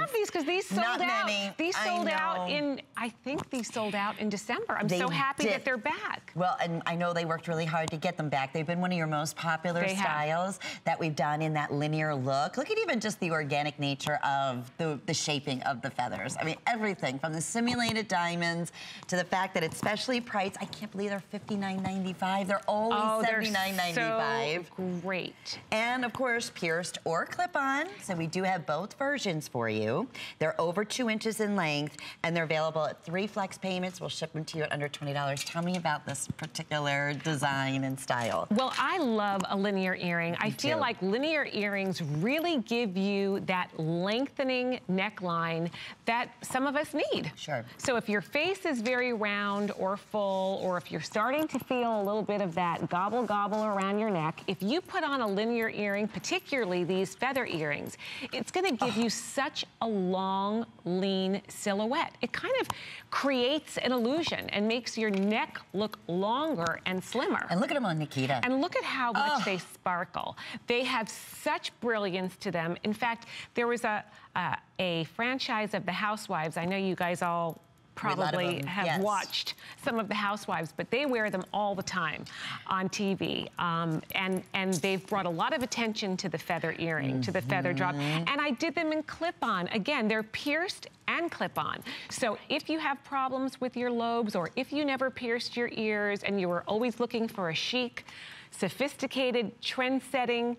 love these because these sold out. Not many. These sold out in, I think these sold out in December. I'm so happy that they're back. Well, and I know they worked really hard to get them back. They've been one of your most popular styles that we've done in that linear look. Look at even just the organic nature of the shaping of the feathers. I mean, everything from the simulated diamonds to the fact that it's specially priced. I can't believe they're $59.95. They're always $79.95. So great. And of course, pierced or clip-on. So we do have both versions for you. They're over 2 inches in length, and they're available at 3 flex payments. We'll ship them to you at under $20. Tell me about this particular design and style. Well, I love a linear earring. I feel like linear earrings really give you that lengthening neckline that some of us need. Sure. So if your face is very round or full, or if you're starting to feel a little bit of that gobble gobble around your neck, if you put on a linear earring, particularly these feather earrings, it's gonna give you such a long, lean silhouette. It kind of creates an illusion and makes your neck look longer and slimmer. And look at them on Nikita. And look at how much they sparkle. They have such brilliance to them. In fact, there was a franchise of the Housewives. I know you guys all probably have watched some of the Housewives, but they wear them all the time on TV. And they've brought a lot of attention to the feather earring, to the feather drop. And I did them in clip-on. Again, they're pierced and clip-on. So if you have problems with your lobes, or if you never pierced your ears and you were always looking for a chic, sophisticated, trend-setting,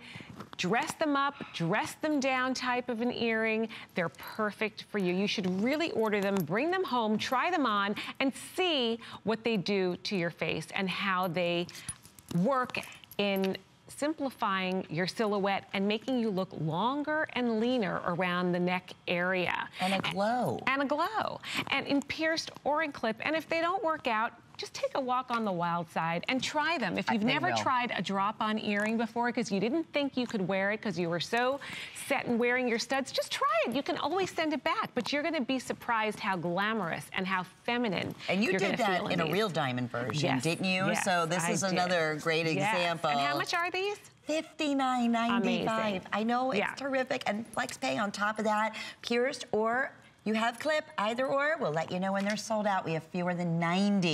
dress them up, dress them down type of an earring, they're perfect for you. You should really order them, bring them home, try them on, and see what they do to your face and how they work in simplifying your silhouette and making you look longer and leaner around the neck area. And a glow. And a glow. And in pierced or in clip. And if they don't work out, just take a walk on the wild side and try them. If you've never tried a drop-on earring before because you didn't think you could wear it because you were so set in wearing your studs, just try it. You can always send it back, but you're gonna be surprised how glamorous and how feminine and you did that in a real diamond version, didn't you? Yes, so this is another great example. And how much are these? $59.95. I know, it's terrific. And flex pay on top of that, pierced or you have clip, either or. We'll let you know when they're sold out. We have fewer than 90.